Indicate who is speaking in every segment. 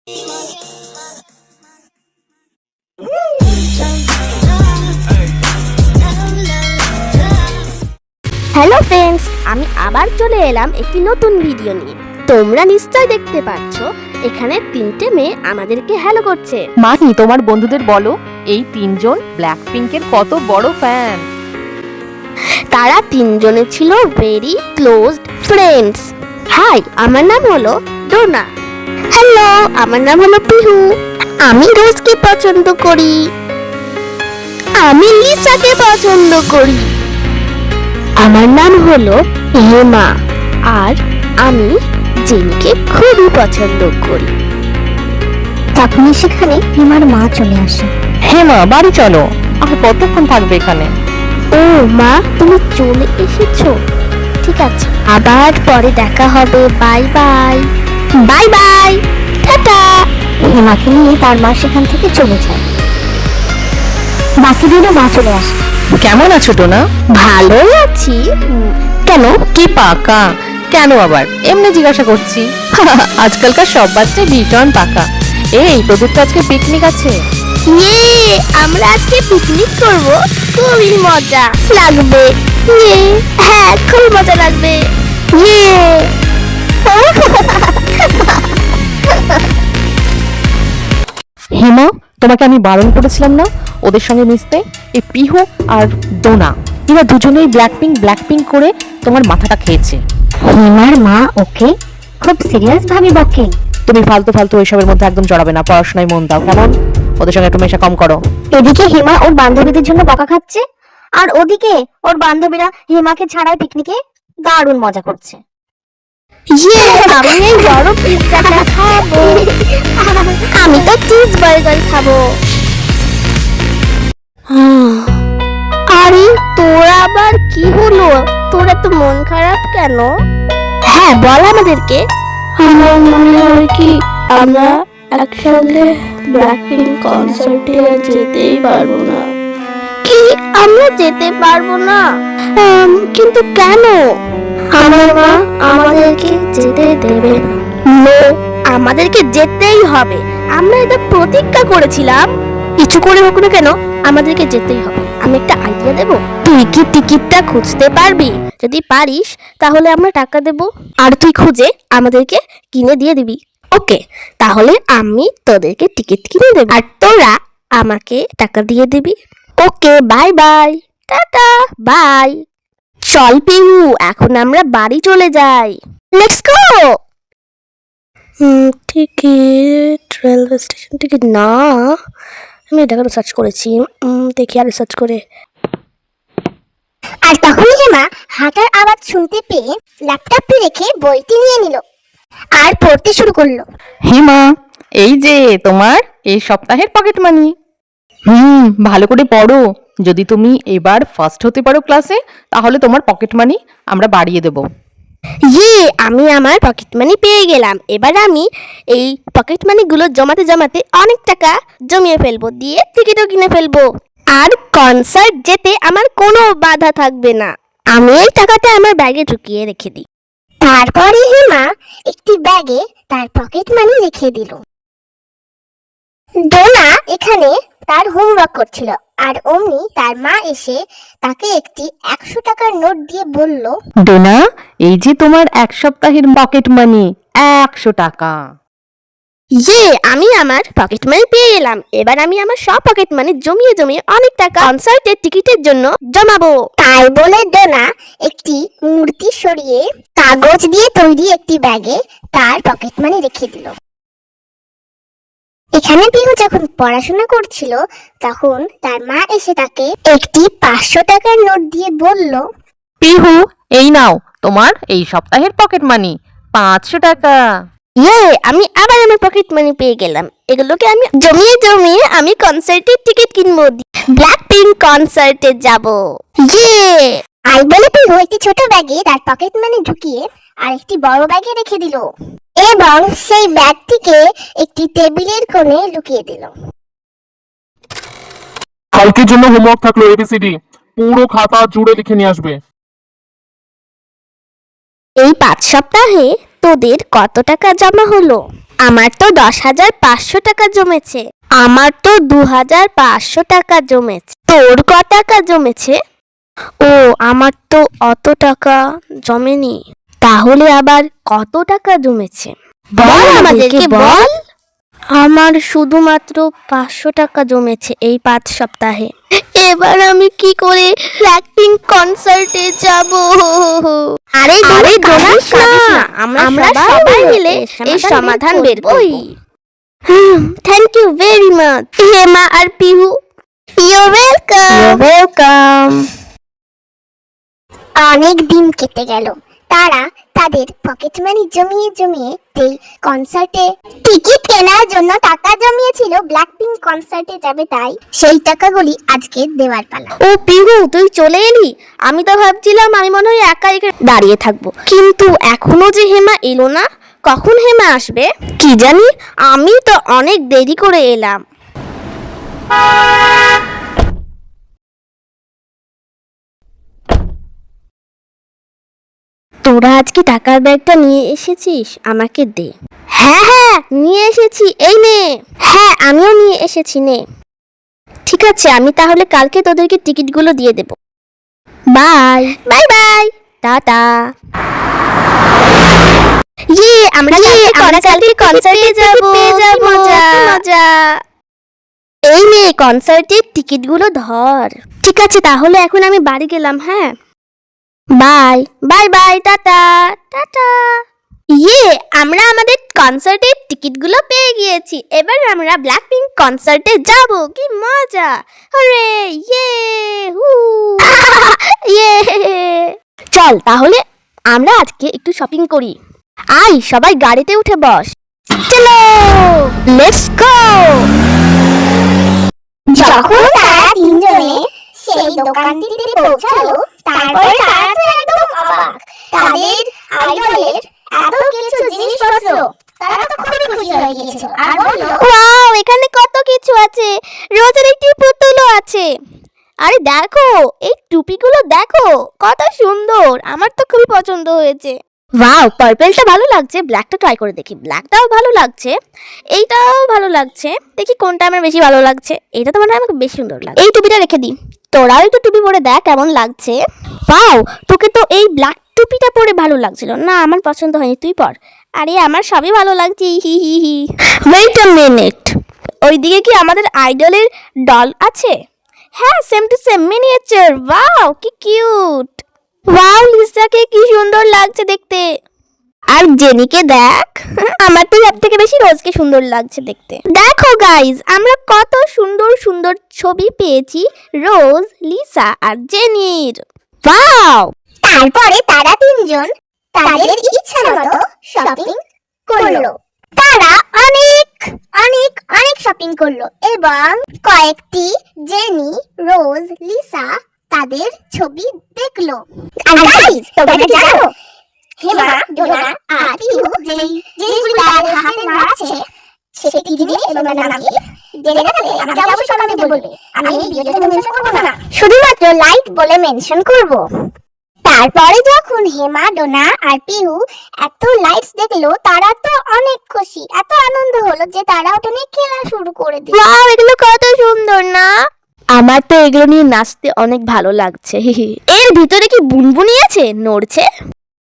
Speaker 1: Hello friends, আমি আবার চলে এলাম একটি নতুন ভিডিও নিয়ে। তোমরা নিশ্চয় দেখতে পাচ্ছ এখানে তিনটে মেয়ে আমাদেরকে হ্যালো করছে।
Speaker 2: মাহি, তোমার বন্ধুদের বলো এই তিনজন ব্ল্যাক পিঙ্কের কত বড় ফ্যান।
Speaker 1: তারা তিনজনে ছিল ভেরি ক্লোজড ফ্রেন্ডস। হাই, আমার নাম হলো ডোনা। হ্যালো, আমার নাম হলো পিহু। আমি রোজকে পছন্দ করি। আমি লিসাকে পছন্দ করি। আমার নাম হলো হেমা আর আমি জেনিকে খুবই পছন্দ করি।
Speaker 3: তখনই সেখানে হেমার মা চলে আসে।
Speaker 2: হেমা, বাড়ি চলো, আর কতক্ষণ থাকবে এখানে?
Speaker 1: ও মা, তুমি চলে এসেছো? ঠিক আছে, আবার পরে দেখা হবে। Bye bye. Bye bye, tata.
Speaker 3: হেমাকে নিয়ে তার মা সেখান থেকে চলে যায়। বাকি দিনও মা চলে আসে।
Speaker 2: কেমন আছো টোনা?
Speaker 1: ভালোই আছি। কেন?
Speaker 2: কি পাকা? কেন আবার? এমনি জিজ্ঞাসা করছি। আজকালকার সব বাচ্চাই ভীষণ পাকা। এই তোদের তো আজকে পিকনিক আছে।
Speaker 1: ইয়ে, আমরা আজকে পিকনিক করব। খুবই মজা লাগবে। ইয়ে, হ্যাঁ, খুব মজা লাগবে। ইয়ে।
Speaker 2: হেমা, তোমাকে আমি বারণ করেছিলাম না ওদের সঙ্গে মিশতে? এই পিহু আর ডোনা, এরা দুজনেই ব্ল্যাক পিঙ্ক করে তোমার মাথাটা খেয়েছে।
Speaker 3: হেমার মা ওকে খুব সিরিয়াস ভাবে বকে।
Speaker 2: তুমি ফালতু ওইসবের মধ্যে একদম জড়াবে না, পড়াশোনায় মন দাও কেমন? ওদের সঙ্গে একটু মেশা কম করো।
Speaker 3: এদিকে হেমা ওর বান্ধবীদের জন্য বকা খাচ্ছে, আর ওদিকে ওর বান্ধবীরা হেমাকে ছাড়াই পিকনিকে দারুণ মজা করছে।
Speaker 1: ইয়ে, আমি এই বড় পিৎজাটা খাবো। আমি তো চিজ বার্গার খাবো। আরে, তোরা আবার কি হলো? তোরা তো মন খারাপ কেন? হ্যাঁ, বল আমাদেরকে।
Speaker 4: আমার মনে হয় কি আমরা একসঙ্গে ব্ল্যাকপিঙ্ক কনসার্টে যেতেই পারবো না।
Speaker 1: কি, আমরা যেতে পারবো না? কিন্তু কেন?
Speaker 4: আমার মা আমাদেরকে যেতে দেবে না।
Speaker 1: নো, আমাদেরকে যেতেই হবে। আমরা এটা প্রতিজ্ঞা করেছিলাম। কিছু করে হোক না কেন আমাদেরকে যেতেই হবে। আমি একটা আইডিয়া দেব। তুই কি টিকিটটা খুঁজতে পারবি? যদি পারিস তাহলে আমরা টাকা দেব, আর তুই খুঁজে আমাদেরকে কিনে দিয়ে দিবি। ওকে, তাহলে আমি তোদেরকে টিকিট কিনে দেব আর তোরা আমাকে টাকা দিয়ে দিবি। ওকে, বাই বাই, টাটা, বাই। চল পিহু, এখন আমরা বাড়ি চলে যাই। Let's go. Ticket, railway station ticket না। আমি এটা কেন সার্চ করেছি? দেখি আর সার্চ করে।
Speaker 3: আর তখনই হেমা হাঁটার আওয়াজ শুনতে পেয়ে ল্যাপটপটি রেখে বইটি নিয়ে নিল আর পড়তে শুরু করলো।
Speaker 2: হেমা, এই যে তোমার এই সপ্তাহের পকেট মানি। ভালো করে পড়ো। যদি তুমি এবার ফার্স্ট হতে পারো ক্লাসে, তাহলে তোমার পকেট মানি আমরা বাড়িয়ে দেব।
Speaker 1: ইয়ে, আমি আমার পকেট মানি পেয়ে গেলাম। এবার আমি এই পকেট মানিগুলো জমাতে জমাতে অনেক টাকা জমিয়ে ফেলবো, দিয়ে টিকিটও কিনে ফেলবো। আর কনসার্ট যেতে আমার কোনো বাধা থাকবে না। আমি এই টাকাটা আমার ব্যাগে ঢুকিয়ে রেখে দিই।
Speaker 3: তারপরে হেমা একটি ব্যাগে তার পকেট মানি রেখে দিল। ডোনা এখানে তার হোমওয়ার্ক করছিল, আর অমনি তার মা এসে তাকে একটি 100 টাকার নোট দিয়ে বলল,
Speaker 2: ডোনা, এই যে তোমার এক সপ্তাহের পকেট মানি, 100 টাকা।
Speaker 1: ইয়ে, আমি আমার পকেট মানি পেয়ে গেলাম। এবার আমি আমার সব পকেট মানি জমিয়ে জমিয়ে অনেক টাকা কনসার্টের টিকিটের জন্য জমাবো।
Speaker 3: তাই বলে ডোনা একটি মূর্তি সরিয়ে কাগজ দিয়ে তৈরি একটি ব্যাগে তার পকেট মানি রেখে দিল। এখানে পিহু যখন পড়াশোনা করছিল, তখন তার মা এসে তাকে একটি 500 টাকার নোট দিয়ে বলল,
Speaker 2: পিহু, এই নাও তোমার এই সপ্তাহের পকেট মানি, 500 টাকা।
Speaker 1: ইয়ে, আমি আবার আমার পকেট মানি পেয়ে গেলাম। এগুলোকে আমি জমিয়ে জমিয়ে আমি কনসার্টের টিকিট কিনবো, ব্ল্যাক পিঙ্ক কনসার্টে যাব। ইয়ে।
Speaker 3: আই বলে পিহু একটি ছোট ব্যাগে তার পকেট মানি ঢুকিয়ে আর একটি বড় ব্যাগে রেখে দিল এবং সেই ব্যাগটিকে একটি টেবিলের কোণে লুকিয়ে দিল।
Speaker 5: কালকের জন্য হোমওয়ার্ক থাকলো এবিসিডি, পুরো খাতা জুড়ে লিখে নিয়ে আসবে।
Speaker 1: এই 5 সপ্তাহে তোদের কত টাকা জমা হলো? আমার তো 10,500 টাকা জমেছে। আমার তো 2,500 টাকা জমেছে। তোর ক টাকা জমেছে? ও, আমার তো অত টাকা জমেনি। তাহলে আবার কত টাকা জমেছে? বল আমাদেরকে বল। আমার শুধুমাত্র 500 টাকা জমেছে এই 5 সপ্তাহে। এবার আমি কি করে ব্ল্যাকপিঙ্ক কনসার্টে যাব? আরে কাঁদিস না, আমরা সবাই মিলে এই সমাধান বের করব। Thank you very much Hema আর পিহু। You welcome.
Speaker 3: অনেক দিন কেটে গেল। তারা তাদের পকেট মানি জমিয়ে জমিয়ে যেই কনসার্টে টিকিট কেনার জন্য টাকা জমিয়েছিল ব্ল্যাকপিঙ্ক কনসার্টে যাবে, তাই সেই টাকাগুলি আজকে দেওয়ার পালা।
Speaker 1: ও পিহু, তুই চলে এলি? আমি তো ভাবছিলাম আমি মনে হয় একা একা দাঁড়িয়ে থাকবো, কিন্তু এখনো যে হেমা এলো না। কখন হেমা আসবে কি জানি। আমি তো অনেক দেরি করে এলাম। তোরা আজকে টাকার ব্যাগটা নিয়ে এসেছিস? আমাকে দে। হ্যাঁ হ্যাঁ, নিয়ে এসেছি, এই নে। হ্যাঁ, আমিও নিয়ে এসেছি, নে। ঠিক আছে, আমি তাহলে কালকে তোদেরকে টিকিটগুলো দিয়ে দেব। Bye bye bye, tata. আমরা কালকে কনসার্টে যাব। মজা মজা। এই নে কনসার্টের টিকিটগুলো ধর। ঠিক আছে, তাহলে এখন আমি বাড়ি গেলাম। হ্যাঁ, by bye bye, tata tata. আমরা আমাদের কনসার্টের টিকিটগুলো পেয়ে গিয়েছি। এবার আমরা ব্ল্যাকপিঙ্ক কনসার্টে যাব। কি মজা! হরে হু চল তাহলে আমরা আজকে একটু শপিং করি। আয় সবাই গাড়িতে উঠে বস। চলো, লেটস গো।
Speaker 3: যখন তারা তিনজনে সেই দোকানটিতে পৌঁছালো, তারপরে তারা তো একদম অবাক। তাদের আইডলের এত কিছু জিনিসপত্র, তারা তো খুবই খুশি হয়ে গিয়েছিল আর বলল,
Speaker 1: ওয়াও, এখানে কত কিছু আছে। রোজের একটি পুতুলও আছে। আরে দেখো, এই টুপিগুলো দেখো কত সুন্দর। আমার তো খুবই পছন্দ হয়েছে। ওয়াও, পার্পলটা ভালো লাগছে। ব্ল্যাকটা ট্রাই করে দেখি। ব্ল্যাকটাও ভালো লাগছে, এইটাও ভালো লাগছে। দেখি কোনটা আমার বেশি ভালো লাগছে। এটা তো মনে হয় আমাকে বেশি সুন্দর লাগে। এই টুপিটা রেখে দিই। তোরাও একটু টুপি পরে দেখ কেমন লাগছে। ওয়াও, তোকে তো এই ব্ল্যাক টুপিটা পরে ভালো লাগছিল না। আমার পছন্দ হয়নি, তুই পর। আরে আমার সবই ভালো লাগছে। হি হি হি। ওয়েট আ মিনিট, ওইদিকে কি আমাদের আইডলের ডল আছে? হ্যাঁ, same to same miniature. Wow, কি কিউট। ওয়াও, লিসাকে কি সুন্দর লাগছে দেখতে। আর জেনিকে দেখ। আমার তো সব থেকে বেশি রোজকে সুন্দর লাগছে দেখতে। দেখো গাইজ, আমরা কত সুন্দর সুন্দর ছবি পেয়েছি রোজ, লিসা আর জেনির। ওয়াও।
Speaker 3: তারপরে তারা তিনজন তাদের ইচ্ছা মতো শপিং করলো। তারা অনেক অনেক অনেক শপিং করলো এবং কয়েকটি জেনি, রোজ, লিসা তাদের ছবি দেখলো। আর গাইস, তোমরা কি জানো হেমা, ডোনা আর পিহু যেই জিনিসগুলো তাদের হাতে মারছে সেটা কি জিনিস এবং নাম কি? জেনে থাকলে আমাকে অবশ্যই কমেন্টে বলবে। আমি এই ভিডিওতে মেনশন করব না, শুধুমাত্র লাইক বলে মেনশন করব। তারপরে যখন হেমা, ডোনা আর পিহু এত লাইটস দেখলো, তারা তো অনেক খুশি, এত আনন্দ হলো যে তারা ওটা নিয়ে খেলা শুরু করে দিল।
Speaker 1: ওয়াও, এগুলো কত সুন্দর না? আমার তো এগুলো নিয়ে নাচতে অনেক ভালো লাগছে। এর ভিতরে কি বুনবুনি আছে, নড়ছে?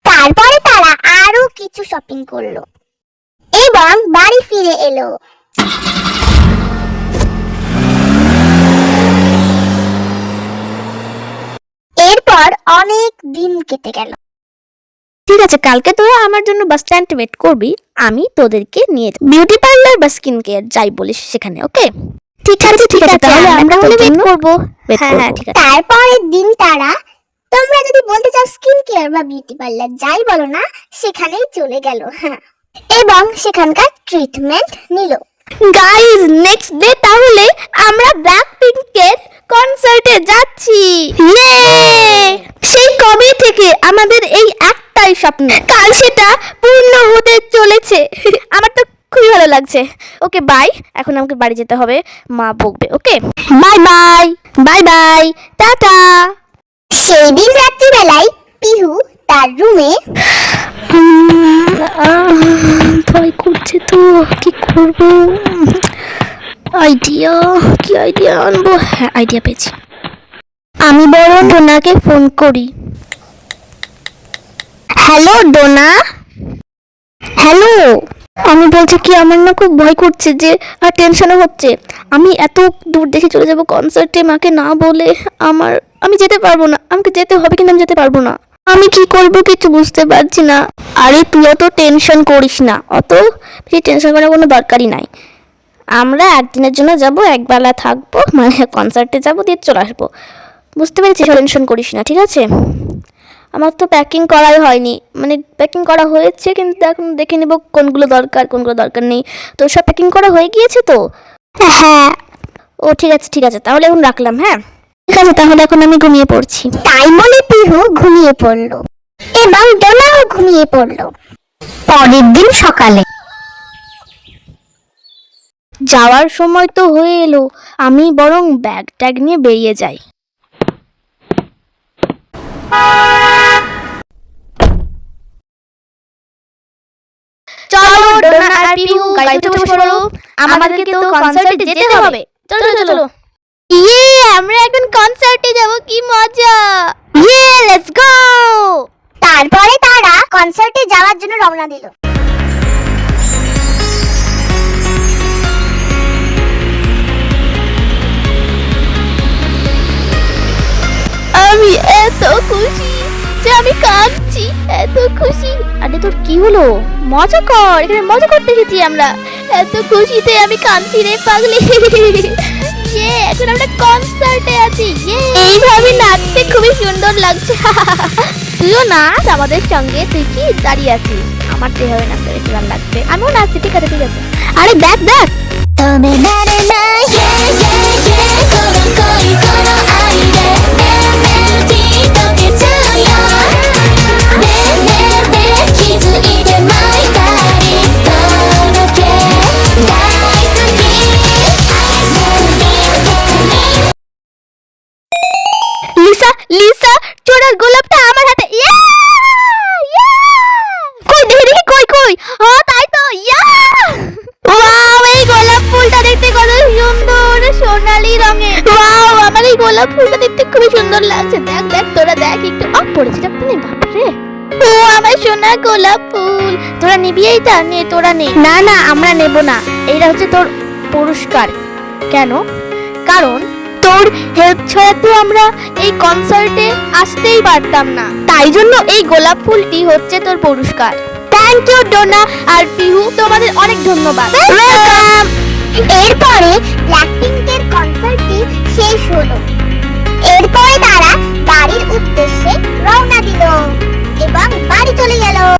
Speaker 3: তারপরে তারা আরো কিছু শপিং করলো এবং বাড়ি ফিরে এলো। এরপর অনেক দিন কেটে গেল।
Speaker 1: ঠিক আছে, কালকে তোরা আমার জন্য বাস স্ট্যান্ডে ওয়েট করবি। আমি তোদেরকে নিয়ে বিউটি পার্লার বা স্কিন কেয়ার যাই বলিস সেখানে, ওকে? ঠিক আছে ঠিক আছে, তাহলে আমরা ওয়েট করব। হ্যাঁ ঠিক আছে।
Speaker 3: তারপরের দিন তারা, তোমরা যদি বলতে চাও স্কিন কেয়ার বা বিউটি পার্লার যাই বলো না, সেখানেই চলে গেল। হ্যাঁ, এবং সেখানকার ট্রিটমেন্ট নিল।
Speaker 1: গাইজ, নেক্সট ডে তাহলে আমরা ব্ল্যাকপিঙ্কের কনসার্টে যাচ্ছি। সেই কবে থেকে আমাদের এই একটাই স্বপ্ন, কাল সেটা পূর্ণ হতে চলেছে। আমার তো খুবই ভালো লাগছে। ওকে বাই, এখন আমাকে বাড়ি যেতে হবে, মা বকবে। Okay, bye bye bye bye, tata.
Speaker 3: সেই দিন রাত্রিবেলায় পিহু তার রুমে
Speaker 1: ভয় করছে তো, কি করব? আইডিয়া, কি আইডিয়া আনবো? হ্যাঁ, আইডিয়া পেয়েছি। আমি বরং ডোনাকে ফোন করি। হ্যালো ডোনা। হ্যালো, আমি বলছি কি, আমার না খুব ভয় করছে যে, আর টেনশনও হচ্ছে। আমি এত দূর দেখে চলে যাব কনসার্টে, মাকে না বলে। আমি যেতে পারবো না। আমাকে যেতে হবে, কিন্তু আমি যেতে পারবো না। আমি কি করব কিছু বুঝতে পারছি না। আরে তুই অত টেনশন করিস না, অত বেশি টেনশন করার কোনো দরকারই নাই। আমরা একদিনের জন্য যাব, একবেলা থাকবো, মানে কনসার্টে যাবো, দিয়ে চলে আসবো। বুঝতে পেরেছিস? টেনশন করিস না, ঠিক আছে? আমার তো প্যাকিং করাই হয়নি, মানে প্যাকিং করা হয়েছে, কিন্তু এখন দেখে নেব কোনগুলো দরকার কোনগুলো দরকার নেই। তো সব প্যাকিং করা হয়ে গিয়েছে তো? হ্যাঁ। ও ঠিক আছে ঠিক আছে, তাহলে এখন রাখলাম। হ্যাঁ ঠিক আছে, তাহলে এখন আমি ঘুমিয়ে পড়ছি।
Speaker 3: তাই বলে পিহু ঘুমিয়ে পড়ল এবং ডোনাও ঘুমিয়ে পড়ল। পরের দিন সকালে
Speaker 1: যাওয়ার সময় তো হয়ে এলো, আমি বরং ব্যাগ ট্যাগ নিয়ে বেরিয়ে যাই। চলো ডোনা আর পিহু গাড়িতে উঠে পড়ো, আমাদেরকে তো কনসার্টে যেতে হবে। চলো চলো চলো। ইয়ে, আমরা এখন কনসার্টে যাব, কি মজা! ইয়ে, লেটস গো।
Speaker 3: তারপরে তারা কনসার্টে যাওয়ার জন্য রওনা দিল।
Speaker 1: আমি এত খুশি যে আমি কাঁদছি, এত খুশি। আরে তোর কি হলো? মজা কর, এখানে মজা করতে এসেছি আমরা। এত খুশিতে আমি কাঁদছি রে পাগলি। ইয়ে, এখন আমরা কনসার্টে আছি। ইয়ে, এইভাবে নাচতে খুবই সুন্দর লাগছে। তুইও নাচ আমাদের সঙ্গে। তুই কি দাঁড়িয়ে আছিস? আমার তো এভাবে নাচতে বেশি ভালো লাগছে। আমিও নাচছি। ঠিক আছে ঠিক আছে। আরে দেখ দেখ, লিসা লিসা, চোরার গোলাপটা আমার হাতে। ইয়া ইয়া, কই দেখি দেখি, কই কই? হ্যাঁ তাই তো। ইয়া, ওয়াও, এই গোলাপ ফুলটা দেখতে কত সুন্দর, সোনালী রঙের। ওয়াও, আমার এই গোলাপ ফুলটা দেখতে খুবই সুন্দর লাগছে। দেখ দেখ, তোরা দেখ একটু। পড়েছি দেখতে নেই, বাপরে। ও আমার সোনা গোলাপ ফুল, তোরা নিবি এইটা? নে, তোরা নে। না না, আমরা নেব না। এইটা হচ্ছে তোর পুরস্কার। কেন? কারণ তোর হেল্প ছাড়া তো আমরা এই কনসার্টে আসতেই পারতাম না, তাই জন্য এই গোলাপ ফুলটি হচ্ছে তোর পুরস্কার। থ্যাংক ইউ ডোনা আর পিহু, তোমাদের অনেক ধন্যবাদ। ওয়েলকাম।
Speaker 3: এরপরে ব্ল্যাকপিঙ্কের কনসার্টটি শেষ হলো। এরপরে তারা বাড়ির উদ্দেশ্যে রওনা দিল এবং বাড়ি চলে গেল।